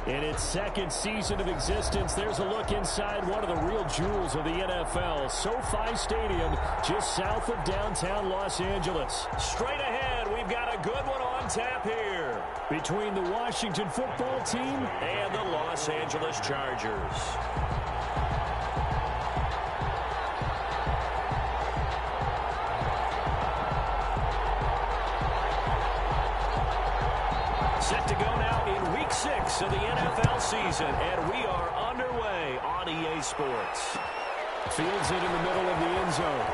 In its second season of existence, there's a look inside one of the real jewels of the NFL, SoFi Stadium, just south of downtown Los Angeles. Straight ahead, we've got a good one on tap here between the Washington football team and the Los Angeles Chargers. Set to go now in Week 6 of the NFL season, and we are underway on EA Sports. Fields it in the middle of the end zone.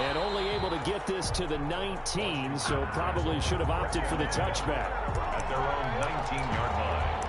And only able to get this to the 19, so probably should have opted for the touchback. At their own 19-yard line.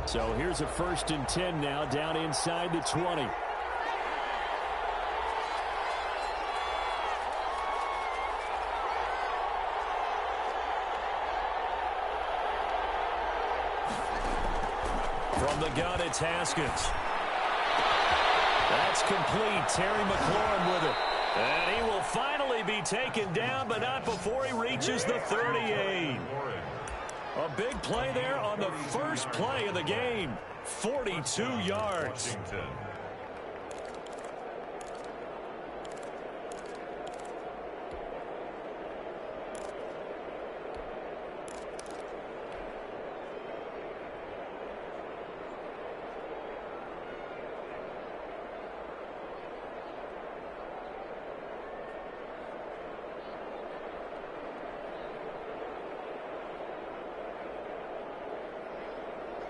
So here's a 1st and 10 now, down inside the 20. From the gun, it's Haskins. That's complete. Terry McLaurin with it. And he will finally be taken down, but not before he reaches the 38. A big play there on the first play of the game. 42 yards. Washington.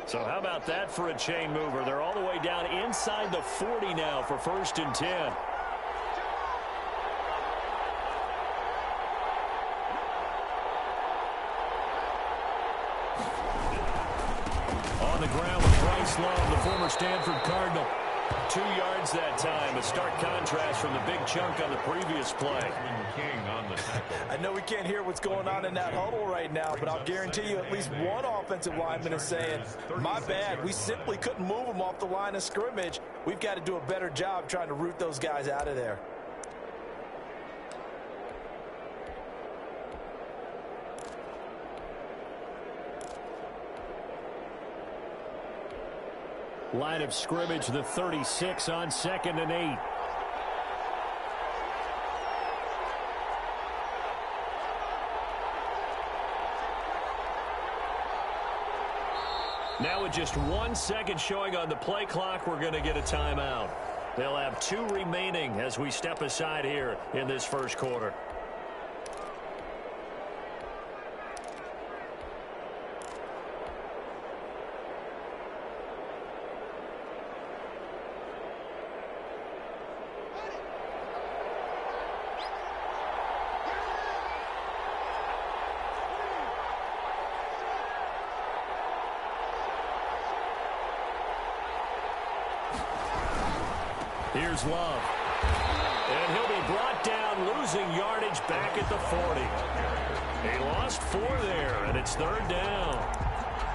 So how about that for a chain mover? They're all the way down inside the 40 now for 1st and 10. On the ground with Bryce Love, the former Stanford Cardinal. 2 yards that time. A stark contrast from the big chunk on the previous play. King on the tackle. I know we can't hear what's going on in that huddle right now, but I'll guarantee you at least one offensive lineman is saying, my bad, we simply couldn't move them off the line of scrimmage. We've got to do a better job trying to root those guys out of there. Line of scrimmage, the 36 on 2nd and 8. Now with just 1 second showing on the play clock, we're going to get a timeout. They'll have 2 remaining as we step aside here in this first quarter. Here's Love. And he'll be brought down, losing yardage back at the 40. He lost 4 there, and it's 3rd down.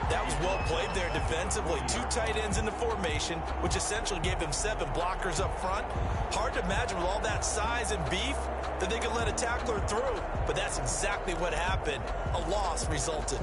That was well played there defensively. 2 tight ends in the formation, which essentially gave them 7 blockers up front. Hard to imagine with all that size and beef that they could let a tackler through, but that's exactly what happened. A loss resulted.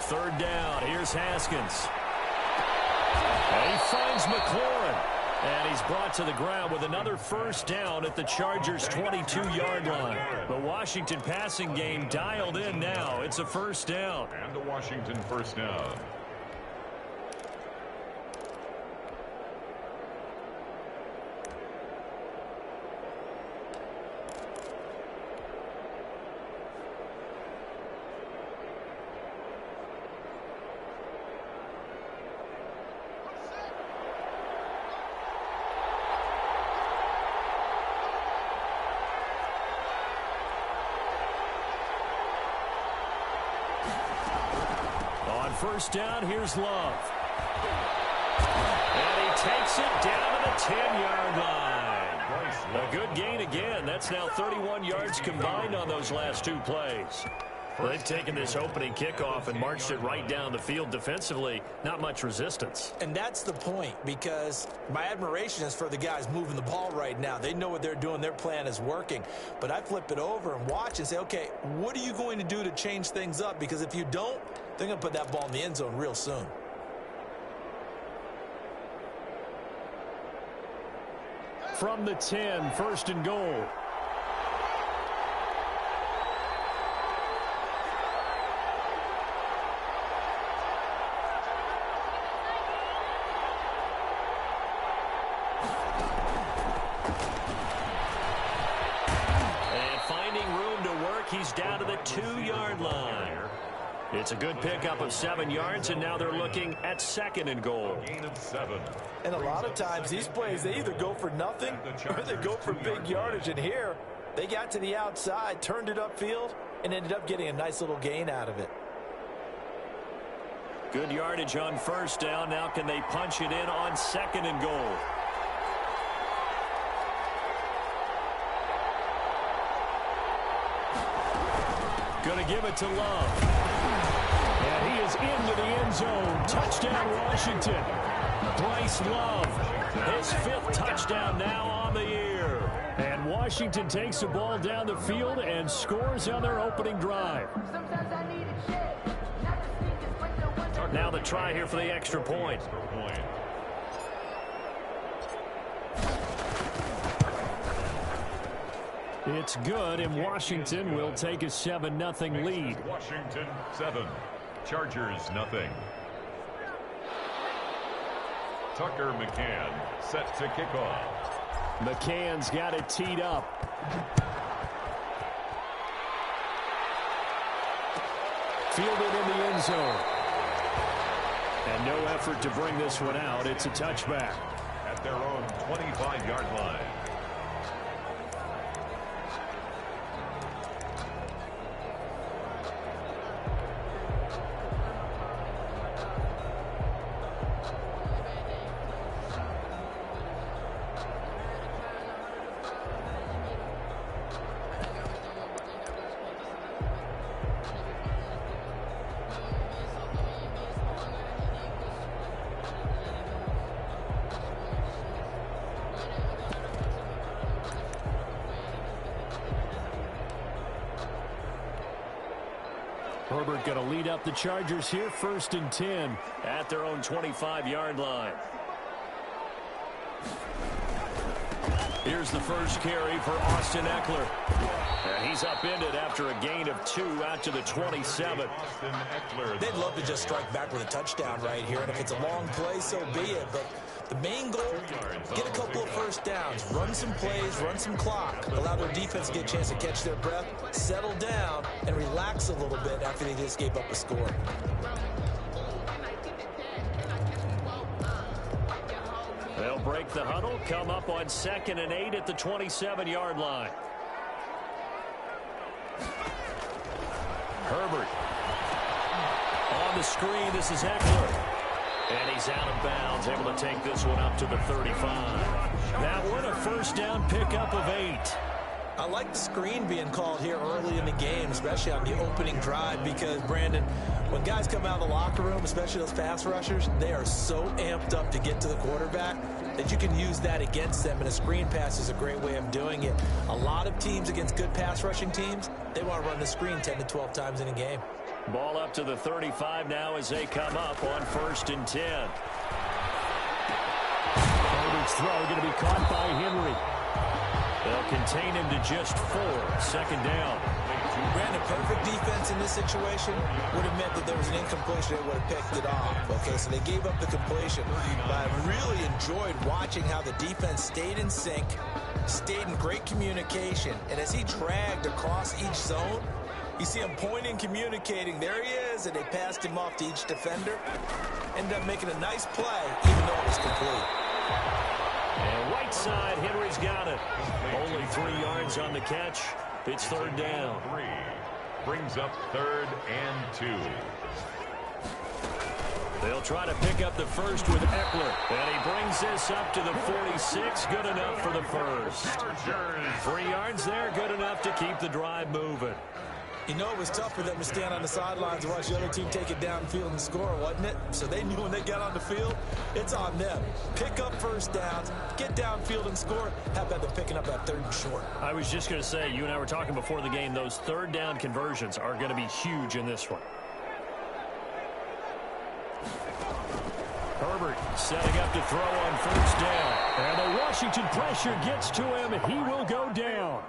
Third down. Here's Haskins. And he finds McLaurin. And he's brought to the ground with another first down at the Chargers' 22-yard line. The Washington passing game dialed in now. It's a first down. And the Washington first down. On first down, here's Love. And he takes it down to the 10-yard line. A good gain again. That's now 31 yards combined on those last two plays. They've taken this opening kickoff and marched it right down the field defensively. Not much resistance. And that's the point, because my admiration is for the guys moving the ball right now. They know what they're doing. Their plan is working. But I flip it over and watch and say, okay, what are you going to do to change things up? Because if you don't, they're going to put that ball in the end zone real soon. From the 10, first and goal. He's down to the 2-yard line. It's a good pickup of 7 yards, and now they're looking at second and goal. Gain of 7. And a lot of times these plays, they either go for nothing or they go for big yardage. And here, they got to the outside, turned it upfield, and ended up getting a nice little gain out of it. Good yardage on first down. Now can they punch it in on second and goal? Going to give it to Love. And he is into the end zone. Touchdown, Washington. Bryce Love, his 5th touchdown now on the year. And Washington takes the ball down the field and scores on their opening drive. Now the try here for the extra point. It's good, and Washington will take a 7-0 lead. Washington 7, Chargers 0. Tucker McCann set to kick off. McCann's got it teed up. Fielded in the end zone. And no effort to bring this one out. It's a touchback. At their own 25-yard line. Herbert going to lead up the Chargers here, 1st and 10 at their own 25-yard line. Here's the first carry for Austin Eckler. And he's upended after a gain of 2 out to the 27. They'd love to just strike back with a touchdown right here, and if it's a long play, so be it. But the main goal, get a couple of first downs, run some plays, run some clock, allow their defense to get a chance to catch their breath, settle down, and relax a little bit after they just gave up a score. They'll break the huddle, come up on 2nd and 8 at the 27-yard line. Herbert. On the screen, this is Eckler. And he's out of bounds, able to take this one up to the 35. That one a first down pickup of 8. I like the screen being called here early in the game, especially on the opening drive, because, Brandon, when guys come out of the locker room, especially those pass rushers, they are so amped up to get to the quarterback that you can use that against them, and a screen pass is a great way of doing it. A lot of teams against good pass rushing teams, they want to run the screen 10 to 12 times in a game. Ball up to the 35 now as they come up on 1st and 10. Herbert's throw going to be caught by Henry. They'll contain him to just 4. 2nd down. Brandon, perfect defense in this situation would have meant that there was an incompletion. They would have picked it off. Okay, so they gave up the completion. But I really enjoyed watching how the defense stayed in sync, stayed in great communication. And as he dragged across each zone, you see him pointing, communicating. There he is, and they passed him off to each defender. Ended up making a nice play, even though it was complete. And right side, Henry's got it. Only 3 yards on the catch. It's 3rd down. 3 brings up 3rd and 2. They'll try to pick up the first with Eckler. And he brings this up to the 46. Good enough for the first. 3 yards there. Good enough to keep the drive moving. You know, it was tough for them to stand on the sidelines and watch the other team take it downfield and score, wasn't it? So they knew when they got on the field, it's on them. Pick up first downs, get downfield and score. How about them picking up that 3rd and short? I was just going to say, you and I were talking before the game, those 3rd down conversions are going to be huge in this one. Herbert setting up to throw on 1st down. And the Washington pressure gets to him. He will go down.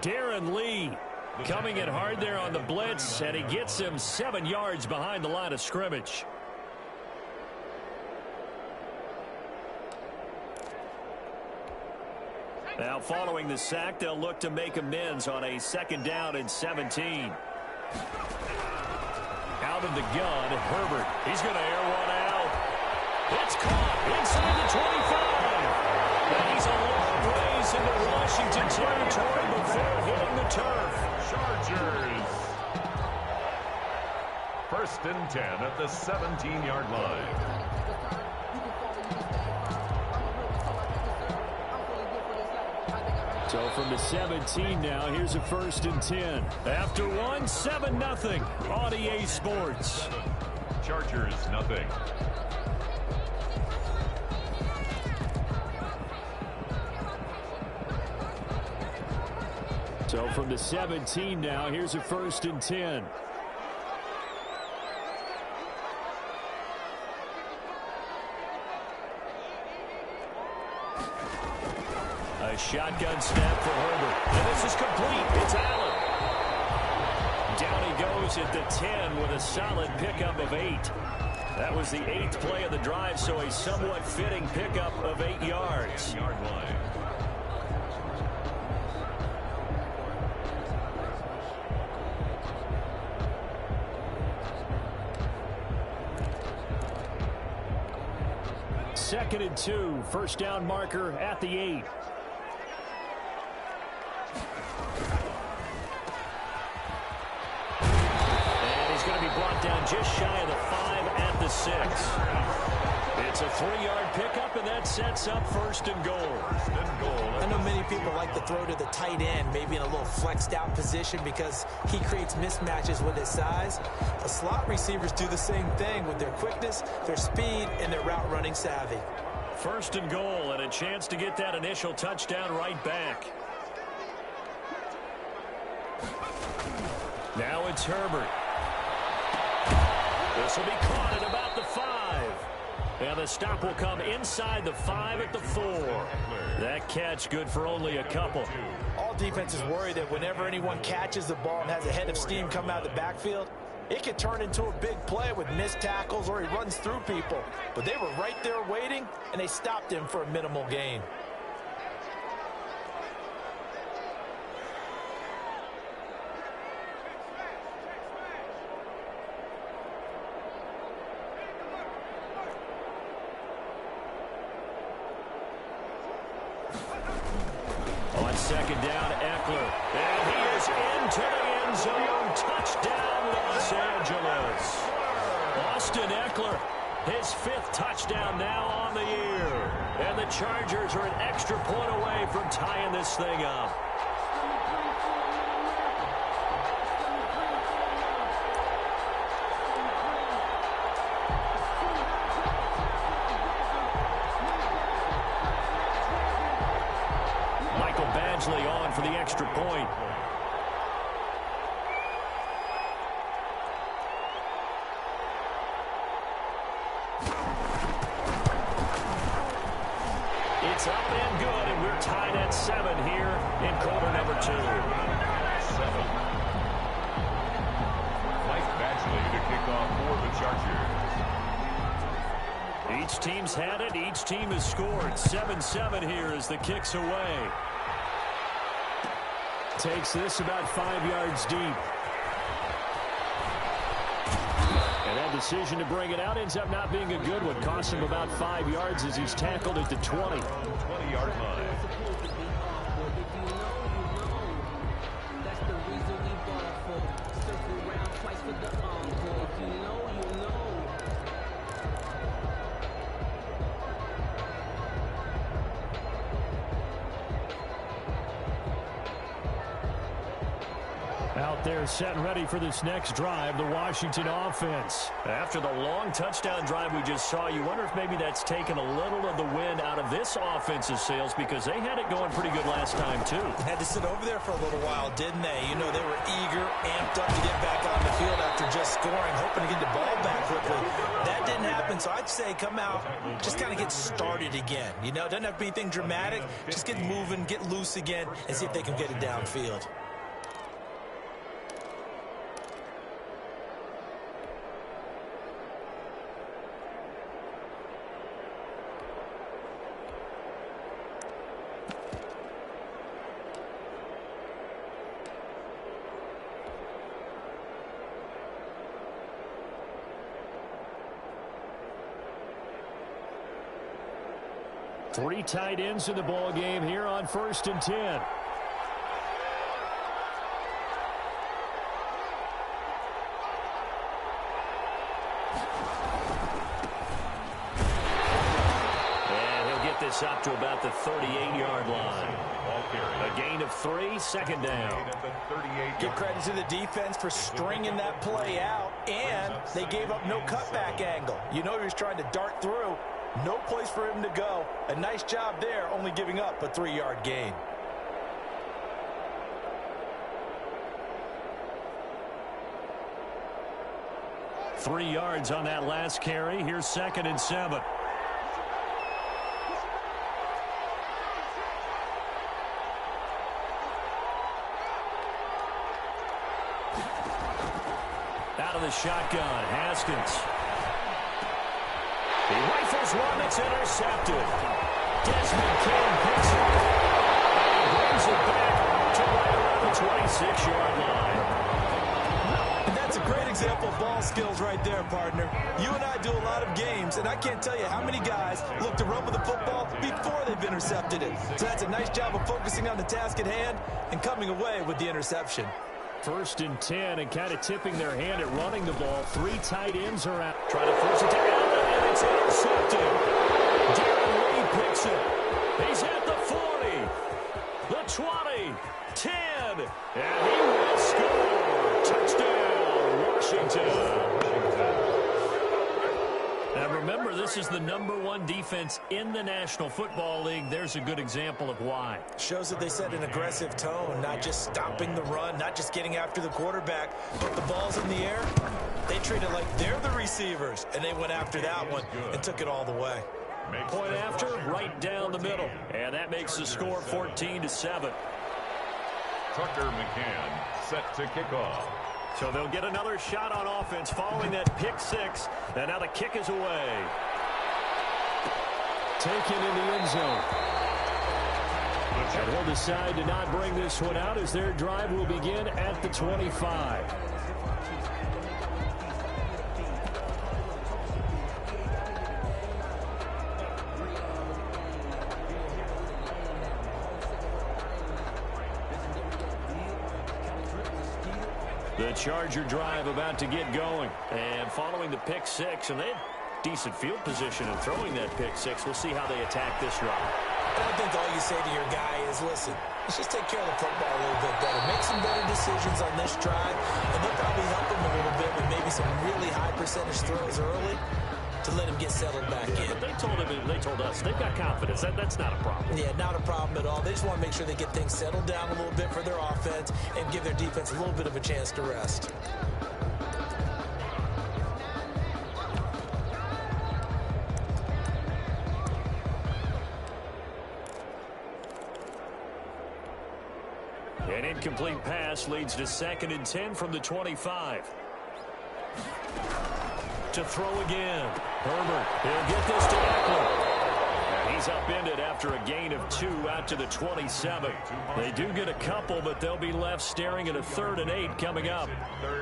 Darren Lee coming in hard there on the blitz, and he gets him 7 yards behind the line of scrimmage. Now following the sack, they'll look to make amends on a 2nd down and 17. Out of the gun, Herbert. He's going to air one out. It's caught inside the 25. And he's a long ways into Washington territory before hitting the turf. Chargers. 1st and 10 at the 17-yard line. So from the 17 now, here's a 1st and 10. After one, 7-0 on EA Sports. Chargers, nothing. So from the 17 now, here's a 1st and 10. A shotgun snap for Herbert. And this is complete. It's Allen. Down he goes at the 10 with a solid pickup of 8. That was the 8th play of the drive, so a somewhat fitting pickup of 8 yards. 8-yard line. Second and 2, 1st down marker at the 8. And he's going to be brought down just shy of the 5 at the 6. It's a 3-yard pickup, and that sets up 1st and goal. 1st and goal. I know many people like to throw to the tight end, maybe in a little flexed out position because he creates mismatches with his size. The slot receivers do the same thing with their quickness, their speed, and their route running savvy. 1st and goal, and a chance to get that initial touchdown right back. Now it's Herbert. This will be caught at about the 5. And the stop will come inside the 5 at the 4. That catch good for only a couple. All defenses worry that whenever anyone catches the ball and has a head of steam come out of the backfield, it could turn into a big play with missed tackles or he runs through people. But they were right there waiting, and they stopped him for a minimal gain. On 2nd down, Eckler. And he is into the end zone. Touchdown, Los Angeles. Austin Eckler, his 5th touchdown now on the year. And the Chargers are an extra point away from tying this thing up. On for the extra point. It's up and good, and we're tied at 7 here in quarter number 2. 7. Mike Badgley to kick off for the Chargers. Each team's had it. Each team has scored. 7-7 here as the kick's away. Takes this about 5 yards deep. And that decision to bring it out ends up not being a good one. Costs him about 5 yards as he's tackled at the 20. 20-yard line. they're set and ready for this next drive, the Washington offense. After the long touchdown drive we just saw, you wonder if maybe that's taken a little of the wind out of this offense's sails because they had it going pretty good last time, too. Had to sit over there for a little while, didn't they? You know, they were eager, amped up to get back on the field after just scoring, hoping to get the ball back quickly. That didn't happen, so I'd say come out, just kind of get started again. You know, doesn't have to be anything dramatic. Just get moving, get loose again, and see if they can get it downfield. Three tight ends in the ball game here on 1st and 10. And he'll get this up to about the 38-yard line. A gain of 3, second down. Give credit to the defense for stringing that play out, and they gave up no cutback angle. You know he was trying to dart through. No place for him to go. A nice job there, only giving up a 3-yard gain. Three yards on that last carry. Here's 2nd and 7. Out of the shotgun, Haskins. He rifles one that's intercepted. Desmond King picks it. And he brings it back to right around the 26-yard line. And that's a great example of ball skills right there, partner. You and I do a lot of games, and I can't tell you how many guys look to run with the football before they've intercepted it. So that's a nice job of focusing on the task at hand and coming away with the interception. 1st and 10, and kind of tipping their hand at running the ball. Three tight ends are out. Trying to force it to Allen, and it's intercepted. Darren Lee picks it. He's at the 40, the 20, 10, and he will score. Touchdown, Washington. Now remember, this is the #1 defense in the National Football League. There's a good example of why. Shows that they set an aggressive tone, not just stopping the run, not just getting after the quarterback, but the ball's in the air. They treat it like they're the receivers, and they went after that one and took it all the way. Point after, right down the middle. And that makes the score 14-7. Tucker McCann set to kick off. So they'll get another shot on offense following that pick six. And now the kick is away. Taken in the end zone. And he'll decide to not bring this one out as their drive will begin at the 25. The Charger drive about to get going. And following the pick six, and they had decent field position in throwing that pick six. We'll see how they attack this drive. I think all you say to your guy is, listen, let's just take care of the football a little bit better. Make some better decisions on this drive, and they'll probably help him a little bit with maybe some really high percentage throws early to let him get settled back in. But they told us they've got confidence. That's not a problem. Yeah, not a problem at all. They just want to make sure they get things settled down a little bit for their offense and give their defense a little bit of a chance to rest. An incomplete pass leads to 2nd and 10 from the 25. To throw again. Herbert, he'll get this to Eckler. And he's upended after a gain of 2 out to the 27. They do get a couple, but they'll be left staring at a 3rd and 8 coming up.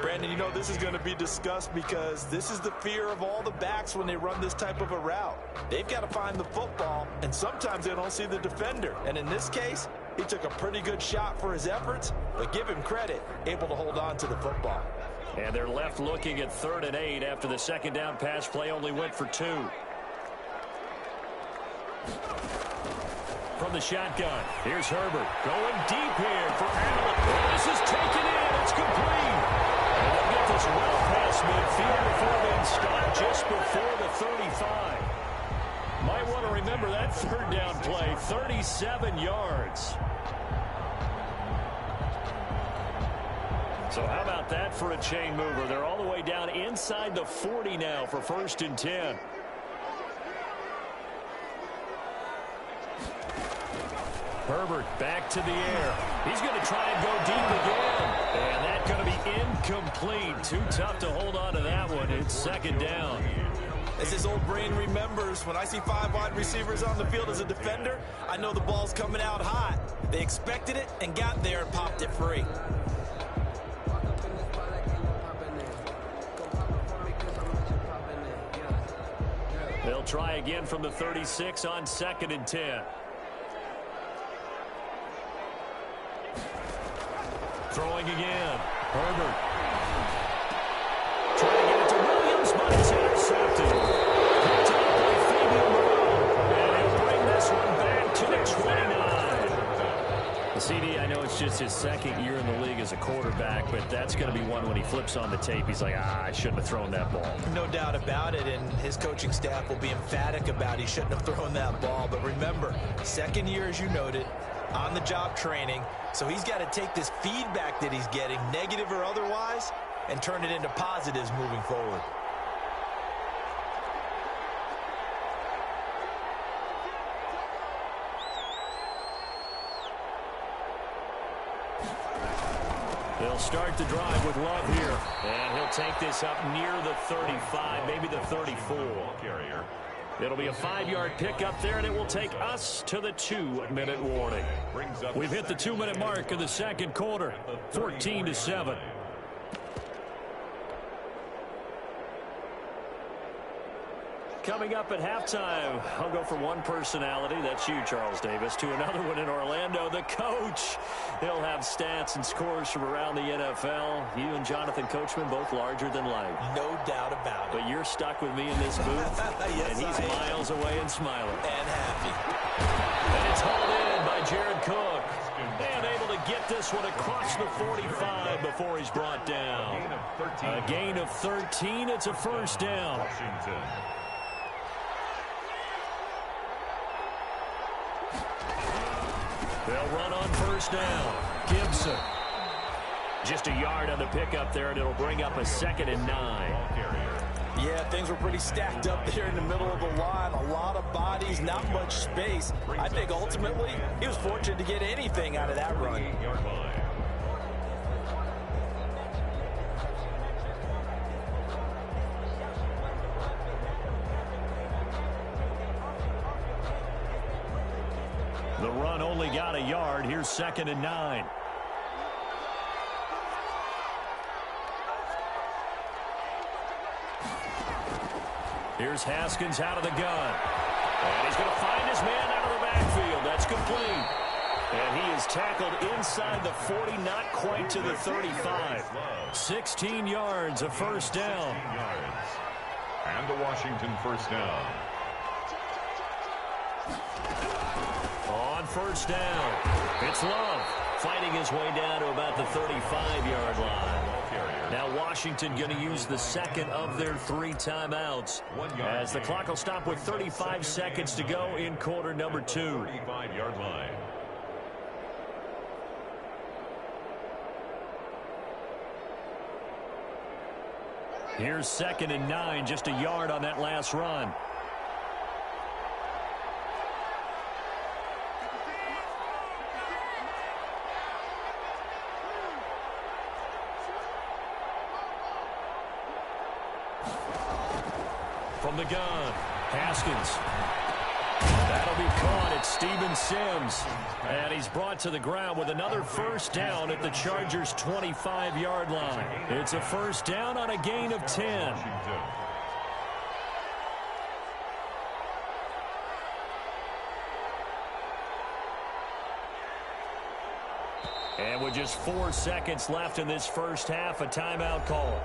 Brandon, you know this is going to be discussed because this is the fear of all the backs when they run this type of a route. They've got to find the football, and sometimes they don't see the defender. And in this case, he took a pretty good shot for his efforts, but give him credit, able to hold on to the football. And they're left looking at 3rd and 8 after the 2nd down pass play only went for 2. From the shotgun, here's Herbert going deep here for Allen. This is taken in, It's complete. And they'll get this well past midfield before being stopped just before the 35. Might want to remember that third down play, 37 yards. So how about that for a chain mover? They're all the way down inside the 40 now for 1st and 10. Herbert back to the air. He's going to try and go deep again. And that's going to be incomplete. Too tough to hold on to that one. It's 2nd down. As his old brain remembers, when I see 5 wide receivers on the field as a defender, I know the ball's coming out hot. They expected it and got there and popped it free. They'll try again from the 36 on 2nd and 10. Throwing again. Herbert. Trying to get it to Williams, but it's intercepted. Picked up by Fabian Moreau. And he'll bring this one back to the 29. The CD, I know it's just his 2nd year in the league as a quarterback, but that's going to be one when he flips on the tape. He's like, I shouldn't have thrown that ball. No doubt about it, and his coaching staff will be emphatic about he shouldn't have thrown that ball. But remember, 2nd year, as you noted, on-the-job training. So he's got to take this feedback that he's getting, negative or otherwise, and turn it into positives moving forward. They'll start the drive with Love here. And he'll take this up near the 35, maybe the 34. Carrier. It'll be a 5-yard pickup there, and it will take us to the 2-minute warning. We've hit the 2-minute mark in the 2nd quarter, 14-7. Coming up at halftime, I'll go from one personality, that's you, Charles Davis, to another one in Orlando, the coach. He'll have stats and scores from around the NFL. You and Jonathan Coachman, both larger than life. No doubt about it. But you're stuck with me in this booth, Yes, and he's miles away and smiling. And happy. And it's hauled in by Jared Cook. And able to get this one across the 45 before he's brought down. A gain of 13. It's a 1st down. Washington. They'll run on 1st down. Gibson. Just a yard on the pickup there, and it'll bring up a 2nd and 9. Yeah, things were pretty stacked up there in the middle of the line. A lot of bodies, not much space. I think ultimately he was fortunate to get anything out of that run. The run only got a yard. Here's 2nd and 9. Here's Haskins out of the gun. And he's going to find his man out of the backfield. That's complete. And he is tackled inside the 40, not quite to the 35. 16 yards, a 1st down. And the Washington 1st down. On 1st down, it's Love fighting his way down to about the 35-yard line. Now Washington going to use the 2nd of their 3 timeouts as the clock will stop with 35 seconds to go in quarter number 2. 35-yard line. Here's 2nd and 9, just a yard on that last run. From the gun, Haskins. That'll be caught. It's Steven Sims. And he's brought to the ground with another 1st down at the Chargers' 25-yard line. It's a 1st down on a gain of 10. And with just 4 seconds left in this 1st half, a timeout call.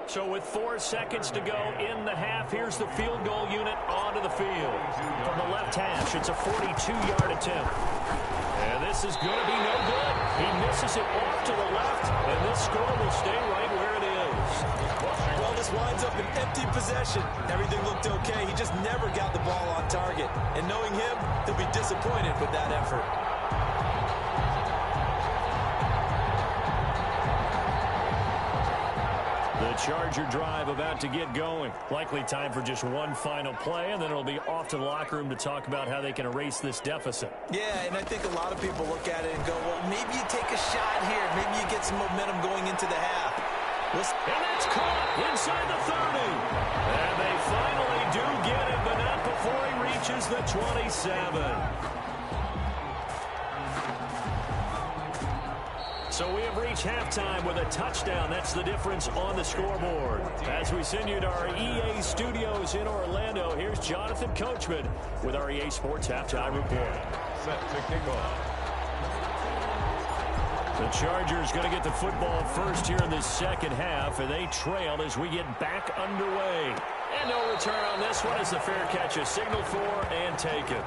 So with 4 seconds to go in the half, here's the field goal unit onto the field. From the left hash, it's a 42-yard attempt. And this is going to be no good. He misses it off to the left, and this score will stay right where it is. Well, this winds up an empty possession. Everything looked okay. He just never got the ball on target. And knowing him, he'll be disappointed with that effort. The Charger drive about to get going. Likely time for just one final play, and then it'll be off to the locker room to talk about how they can erase this deficit. Yeah, and I think a lot of people look at it and go, well, maybe you take a shot here. Maybe you get some momentum going into the half. And that's caught inside the 30. And they finally do get it, but not before he reaches the 27. So we have reached halftime with a touchdown. That's the difference on the scoreboard. As we send you to our EA studios in Orlando, here's Jonathan Coachman with our EA Sports Halftime Report. Set to kick off. The Chargers going to get the football first here in the second half, and they trail as we get back underway. And no return on this one as the fair catch is signaled for and taken.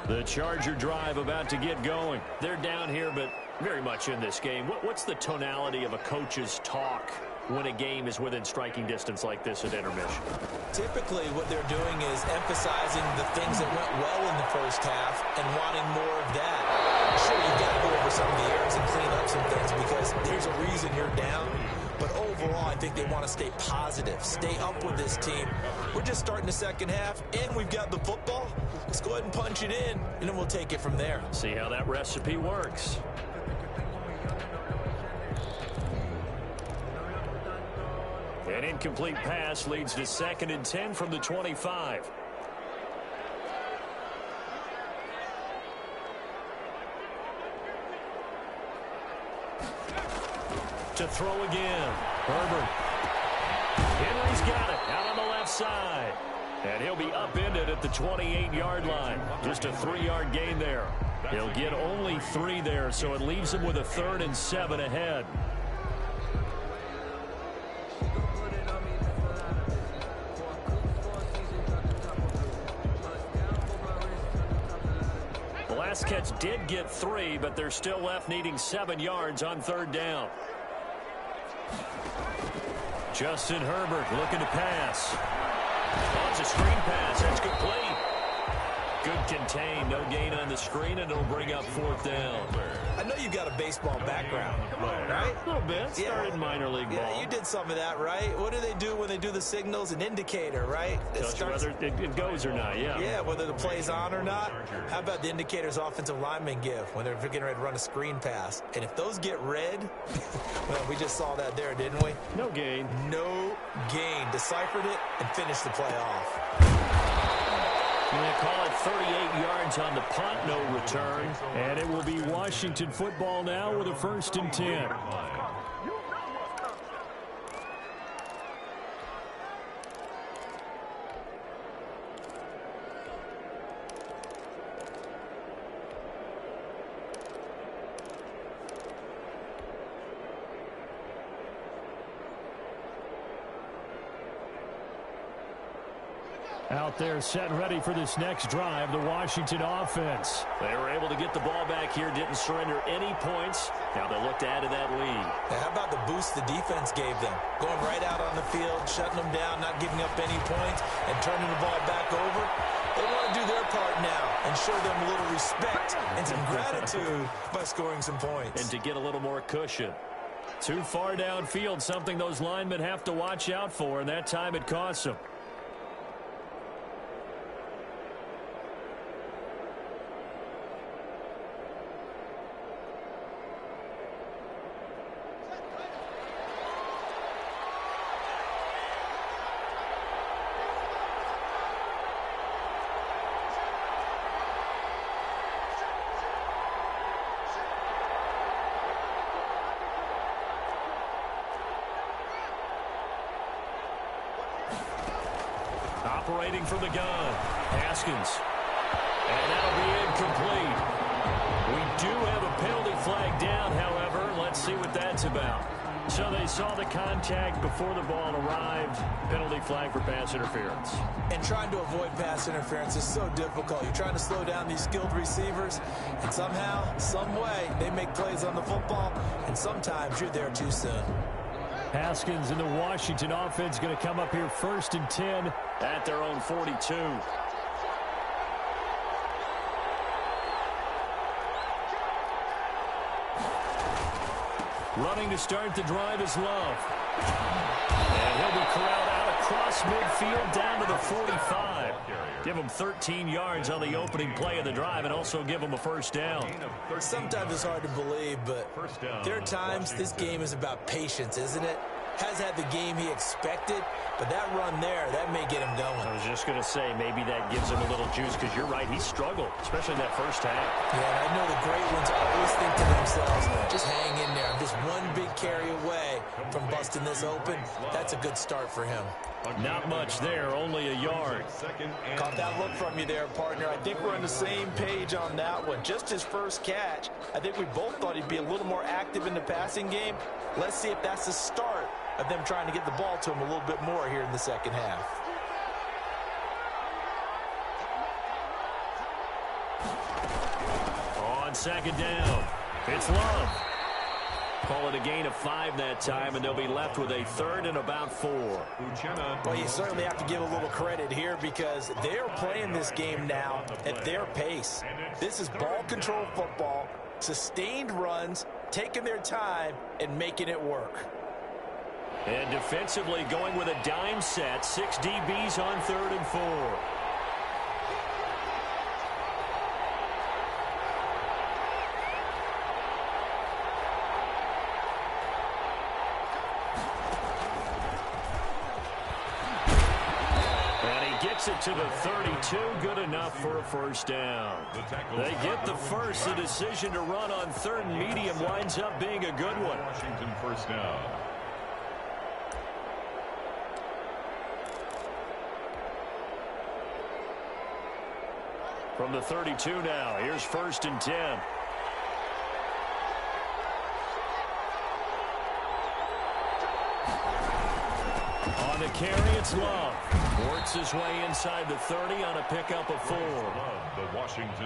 The Charger drive about to get going. They're down here, but very much in this game. What's the tonality of a coach's talk when a game is within striking distance like this at intermission? Typically, what they're doing is emphasizing the things that went well in the first half and wanting more of that. Sure, you've got to go over some of the errors and clean up some things because there's a reason you're down. But overall, I think they want to stay positive, stay up with this team. We're just starting the second half, and we've got the football. Let's go ahead and punch it in, and then we'll take it from there. See how that recipe works. An incomplete pass leads to 2nd and 10 from the 25. To throw again. Herbert. Henry's got it out on the left side. And he'll be upended at the 28-yard line. Just a 3-yard gain there. He'll get only 3 there, so it leaves him with a 3rd and 7 ahead. The last catch did get 3, but they're still left needing 7 yards on 3rd down. Justin Herbert looking to pass. Oh, it's a screen pass. That's complete. Good contain. No gain on the screen, and it'll bring up 4th down. I know you've got a baseball background, right? A little bit. Started minor league ball. Yeah, you did some of that, right? What do they do when they do the signals? An indicator, right? Tells you whether it goes or not, yeah. Yeah, whether the play's on or not. How about the indicators offensive linemen give when they're getting ready to run a screen pass? And if those get red, well, we just saw that there, didn't we? No gain. No gain. Deciphered it and finished the play off. And they call it 38 yards on the punt, no return. And it will be Washington football now with a 1st and 10. Out there set and ready for this next drive, the Washington offense. They were able to get the ball back here, didn't surrender any points. Now they look to add to that lead. Now, how about the boost the defense gave them? Going right out on the field, shutting them down, not giving up any points, and turning the ball back over. They want to do their part now and show them a little respect and some gratitude by scoring some points. And to get a little more cushion. Too far downfield, something those linemen have to watch out for, and that time it costs them. operating from the gun. Haskins. And that'll be incomplete. We do have a penalty flag down, however. Let's see what that's about. So they saw the contact before the ball arrived. Penalty flag for pass interference. And trying to avoid pass interference is so difficult. You're trying to slow down these skilled receivers, and somehow, some way, they make plays on the football, and sometimes you're there too soon. Haskins and the Washington offense going to come up here 1st and 10 at their own 42. Running to start the drive is Love. And he'll be corralled out across midfield down to the 45. Give him 13 yards on the opening play of the drive and also give him a first down. Sometimes it's hard to believe, but there are times this game is about patience, isn't it? Has had the game he expected, but that run there, that may get him going. I was just going to say, maybe that gives him a little juice, because you're right, he struggled, especially in that first half. Yeah, and I know the great ones always think to themselves, just hang in there. I'm just one big carry away from busting this open. That's a good start for him. Not much there, only a yard. Caught that look from you there, partner. I think we're on the same page on that one. Just his first catch. I think we both thought he'd be a little more active in the passing game. Let's see if that's the start of them trying to get the ball to him a little bit more here in the second half. On second down, it's Love. Call it a gain of 5 that time, and they'll be left with a 3rd and about 4. Well, you certainly have to give a little credit here because they're playing this game now at their pace. This is ball control football, sustained runs, taking their time, and making it work. And defensively going with a dime set, 6 DBs on 3rd and 4. It to the 32, good enough for a first down. They get the first. The decision to run on 3rd and medium winds up being a good one. Washington first down. From the 32 now, here's 1st and 10. On the carry, it's Love. Works his way inside the 30 on a pickup of 4.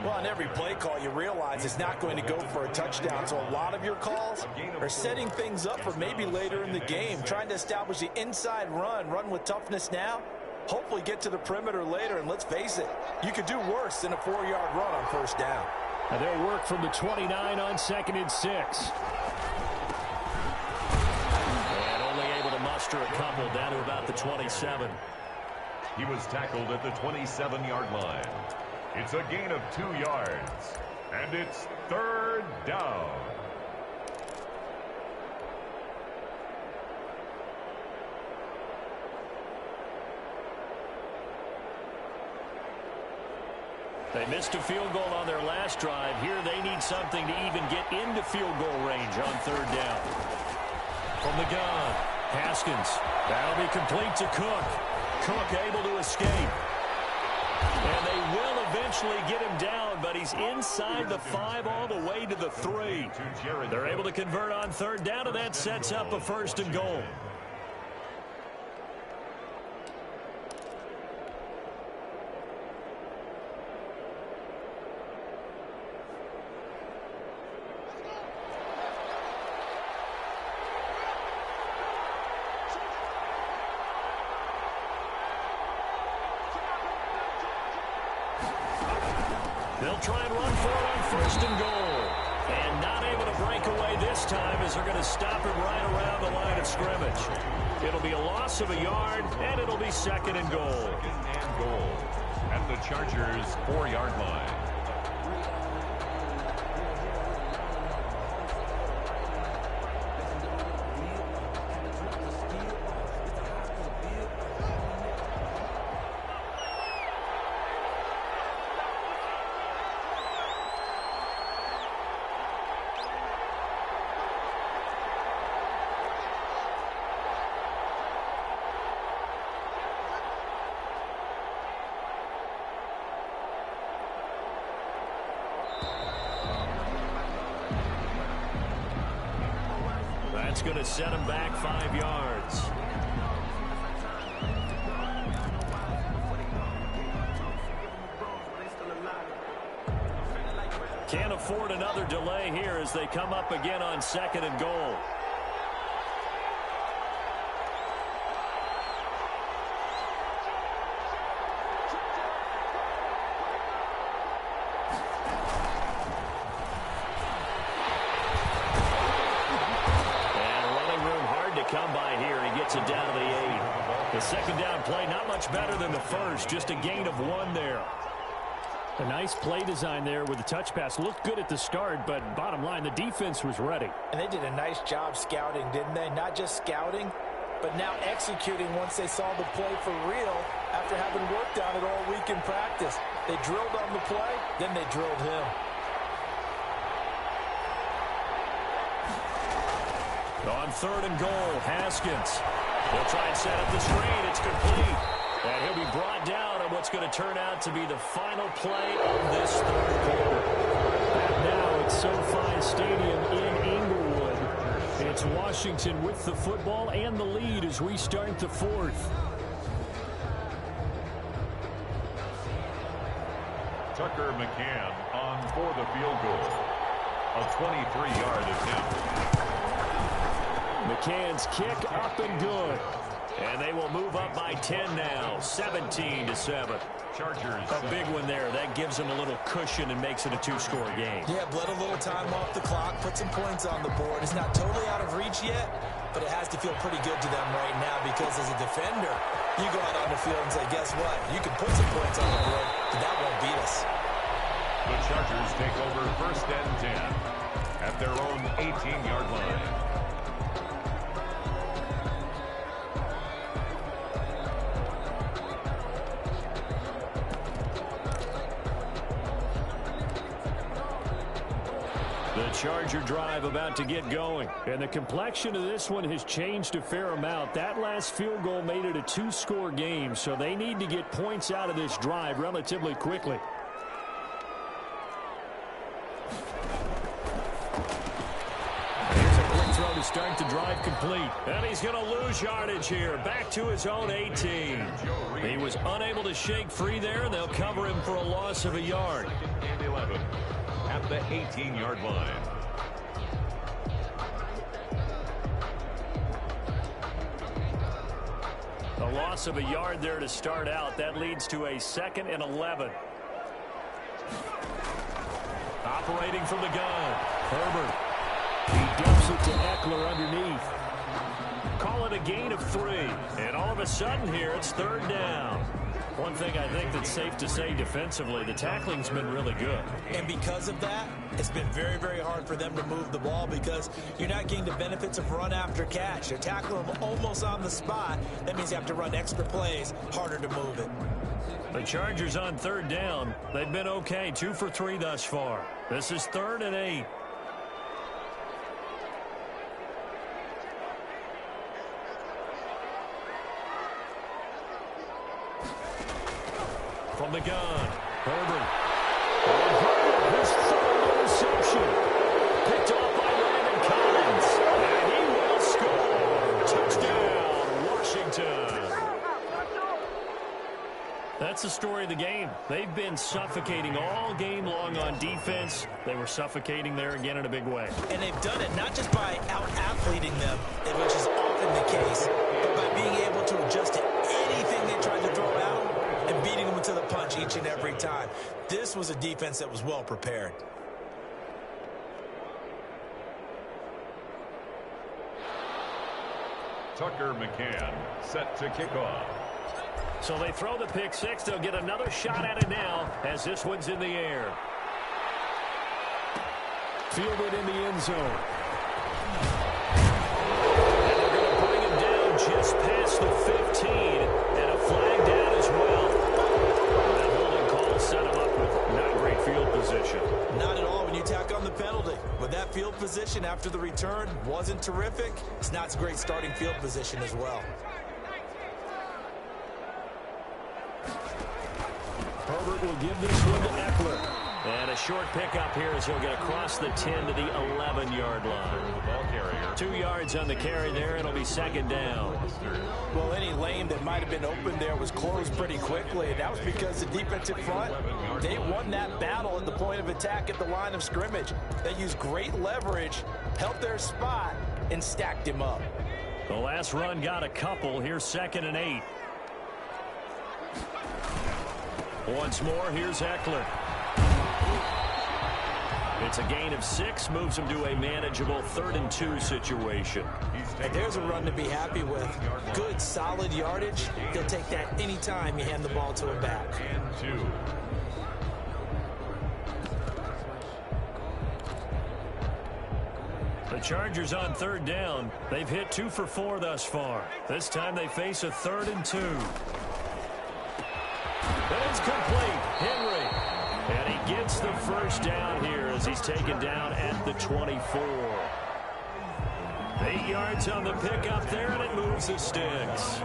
Well, on every play call, you realize it's not going to go for a touchdown. So a lot of your calls are setting things up for maybe later in the game, trying to establish the inside run with toughness now, hopefully get to the perimeter later. And let's face it, you could do worse than a 4-yard run on first down. And they'll work from the 29 on 2nd and 6. A couple down to about the 27. He was tackled at the 27-yard line. It's a gain of 2 yards, and it's 3rd down. They missed a field goal on their last drive. Here they need something to even get into field goal range on 3rd down. From the gun, Haskins. That'll be complete to Cook. Cook able to escape. And they will eventually get him down, but he's inside the 5 all the way to the 3. They're able to convert on 3rd down, and that sets up a 1st and goal. They'll try and run for it on 1st and goal. And not able to break away this time as they're going to stop him right around the line of scrimmage. It'll be a loss of a yard, and it'll be 2nd and goal. 2nd and goal at the Chargers' 4-yard line. That's going to set him back 5 yards. Can't afford another delay here as they come up again on 2nd and goal. Come by here, and he gets it down to the 8. The second down play, not much better than the first, just a gain of 1 there. A nice play design there with the touch pass. Looked good at the start, but bottom line, the defense was ready. And they did a nice job scouting, didn't they? Not just scouting, but now executing once they saw the play for real after having worked on it all week in practice. They drilled on the play, then they drilled him. On 3rd and goal, Haskins. They'll try and set up the screen. It's complete. And he'll be brought down on what's going to turn out to be the final play of this 3rd quarter. And now it's SoFi Stadium in Inglewood. It's Washington with the football and the lead as we start the 4th. Tucker McCann on for the field goal. A 23-yard attempt. McCann's kick up and good. And they will move up by 10 now, 17-7. Chargers. A big one there. That gives them a little cushion and makes it a 2-score game. Yeah, bled a little time off the clock, put some points on the board. It's not totally out of reach yet, but it has to feel pretty good to them right now because as a defender, you go out on the field and say, guess what? You can put some points on the board, but that won't beat us. The Chargers take over 1st and 10 at their own 18-yard line. The Charger drive about to get going. And the complexion of this one has changed a fair amount. That last field goal made it a 2-score game, so they need to get points out of this drive relatively quickly. Here's a quick throw to start the drive complete. And he's going to lose yardage here. Back to his own 18. He was unable to shake free there, and they'll cover him for a loss of a yard. 2nd and 11. At the 18-yard line. A loss of a yard there to start out. That leads to a 2nd and 11. Operating from the gun. Herbert. He dumps it to Eckler underneath. Call it a gain of 3. And all of a sudden here, it's 3rd down. One thing I think that's safe to say defensively, the tackling's been really good. And because of that, it's been very, very hard for them to move the ball because you're not getting the benefits of run after catch. You're tackling them almost on the spot. That means you have to run extra plays, harder to move it. The Chargers on 3rd down. They've been okay, 2 for 3 thus far. This is 3rd and 8. From the gun, Herbert. His 3rd interception. Picked off by Landon Collins. And he will score. Touchdown, Washington. That's the story of the game. They've been suffocating all game long on defense. They were suffocating there again in a big way. And they've done it not just by out-athleting them, which is often the case, but by being able to adjust to anything they tried to throw out and beating them to the punch each and every time. This was a defense that was well prepared. Tucker McCann set to kick off. So they throw the pick 6. They'll get another shot at it now as this one's in the air. Fielded in the end zone. And they're going to bring him down just past the 15. And a flag down as well. That holding call set him up with not great field position. Not at all when you tack on the penalty. With that field position after the return wasn't terrific. It's not great starting field position as well. Herbert will give this one to Eckler. And a short pickup here as he'll get across the 10 to the 11-yard line. 2 yards on the carry there. It'll be second down. Well, any lane that might have been open there was closed pretty quickly. And that was because the defensive front, they won that battle at the point of attack at the line of scrimmage. They used great leverage, held their spot, and stacked him up. The last run got a couple. Here's 2nd and 8. Once more, here's Eckler. It's a gain of 6, moves him to a manageable 3rd and 2 situation. There's a run to be happy with. Good, solid yardage. He'll take that anytime you hand the ball to a back. And 2. The Chargers on 3rd down. They've hit 2 for 4 thus far. This time they face a 3rd and 2. And it's complete. Henry. And he gets the first down here as he's taken down at the 24. 8 yards on the pickup there, and it moves the sticks.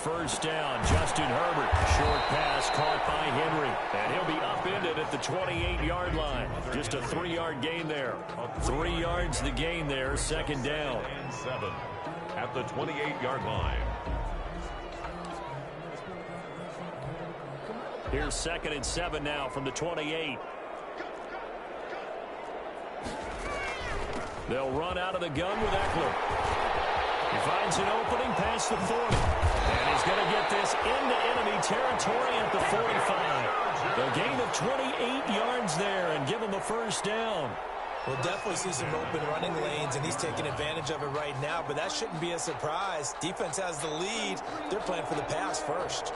First down, Justin Herbert. Short pass caught by Henry. And he'll be upended at the 28-yard line. Just a 3-yard gain there. 3 yards the gain there, 2nd down. And 7 at the 28-yard line. Here's 2nd and 7 now from the 28. They'll run out of the gun with Eckler. He finds an opening past the 40. And he's going to get this into enemy territory at the 45. A gain of 28 yards there and give him the first down. We'll definitely see some open running lanes, and he's taking advantage of it right now, but that shouldn't be a surprise. Defense has the lead. They're playing for the pass first.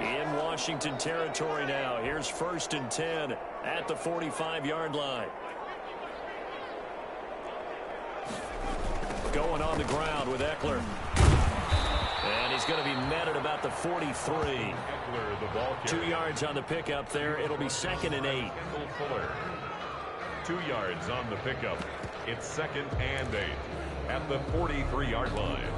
In Washington territory now. Here's 1st and 10 at the 45-yard line. Going on the ground with Eckler. And he's going to be met at about the 43. Eckler, the ball carrier. 2 yards on the pickup there. It'll be 2nd and 8. Fuller. 2 yards on the pickup. It's 2nd and 8 at the 43-yard line.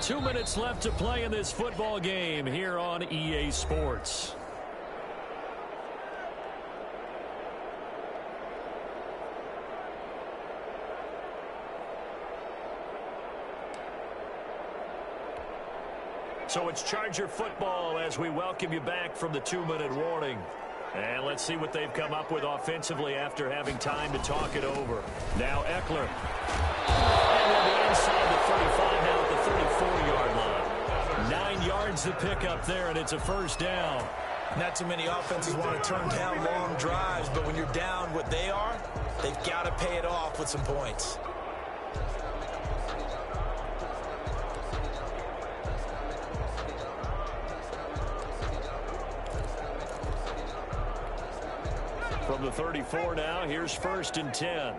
2 minutes left to play in this football game here on EA Sports. So it's Charger football as we welcome you back from the 2-minute warning. And let's see what they've come up with offensively after having time to talk it over. Now Eckler. And they'll be inside the 35 now at the 34-yard line. 9 yards to pick up there, and it's a first down. Not too many offenses want to turn down long drives, but when you're down what they are, they've got to pay it off with some points. From the 34 now, here's 1st and 10.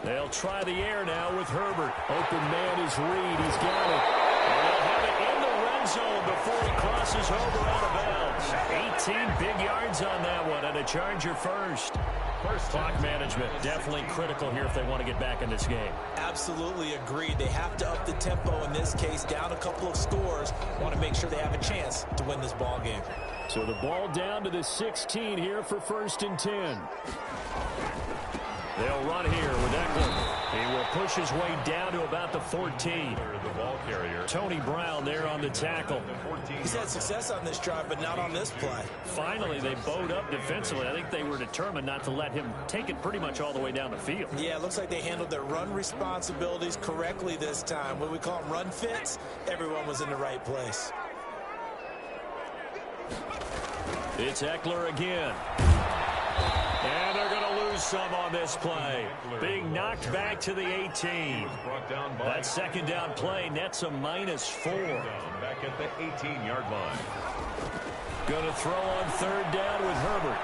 They'll try the air now with Herbert. Open man is Reed. He's got it. And they'll have it in the red zone before he crosses over out of bounds. 18 big yards on that one, and a Charger first. Clock management definitely critical here if they want to get back in this game. Absolutely agreed. They have to up the tempo in this case, down a couple of scores. Want to make sure they have a chance to win this ball game. So the ball down to the 16 here for 1st and 10. They'll run here with Eckler. He will push his way down to about the 14. The ball carrier. Tony Brown there on the tackle. He's had success on this drive, but not on this play. Finally, they bowed up defensively. I think they were determined not to let him take it pretty much all the way down the field. Yeah, it looks like they handled their run responsibilities correctly this time. When we call them run fits, everyone was in the right place. It's Eckler again. And they're going to lose some on this play. Being knocked back to the 18. That 2nd down play nets a -4. Back at the 18-yard line. Going to throw on 3rd down with Herbert.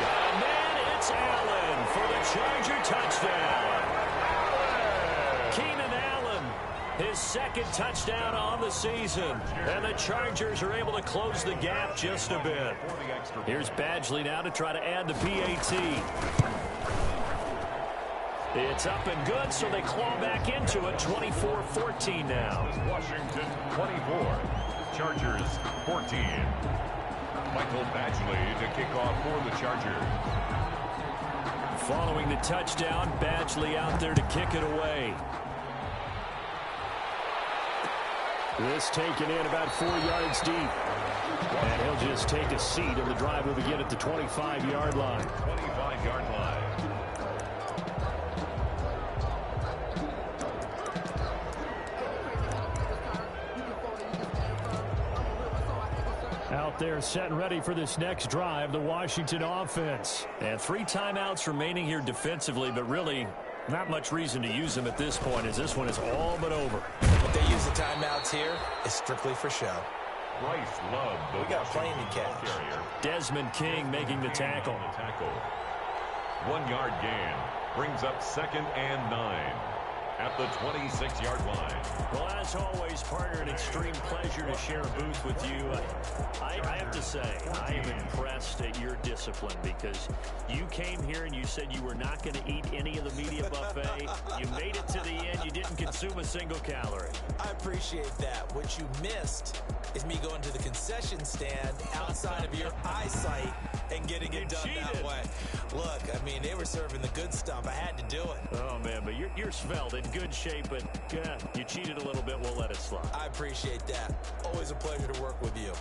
And then it's Allen for the Charger touchdown. Keenan Allen His second touchdown on the season. And the Chargers are able to close the gap just a bit. Here's Badgley now to try to add the PAT. It's up and good, so they claw back into it. 24-14 now. Washington 24, Chargers 14. Michael Badgley to kick off for the Chargers. Following the touchdown, Badgley out there to kick it away. This taken in about 4 yards deep. And he'll just take a seat, and the drive will begin at the 25-yard line. 25-yard line. Out there set and ready for this next drive, the Washington offense. And 3 timeouts remaining here defensively, but really not much reason to use them at this point, as this one is all but over. If they use the timeouts here, it's strictly for show. Bryce Love, we got plenty to catch. Desmond King making the tackle. 1 yard gain brings up 2nd and 9 at the 26-yard line. Well, as always, partner, an extreme pleasure to share a booth with you. I have to say, I am impressed at your discipline, because you came here and you said you were not going to eat any of the media buffet. You made it to the end. You didn't consume a single calorie. I appreciate that. What you missed is me going to the concession stand outside of your eyesight and getting it done that way. Look, I mean, they were serving the good stuff. I had to do it. Oh, man, but you're svelte, in good shape, but you cheated a little bit. We'll let it slide. I appreciate that. Always a pleasure to work with you.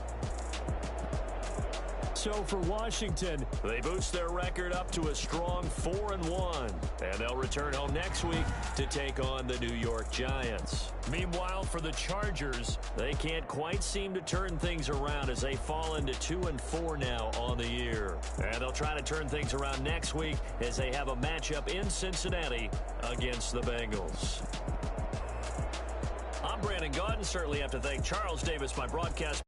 So for Washington, they boost their record up to a strong 4-1. And they'll return home next week to take on the New York Giants. Meanwhile, for the Chargers, they can't quite seem to turn things around as they fall into 2-4 now on the year. And they'll try to turn things around next week as they have a matchup in Cincinnati against the Bengals. I'm Brandon Gaudin. Certainly have to thank Charles Davis, my broadcast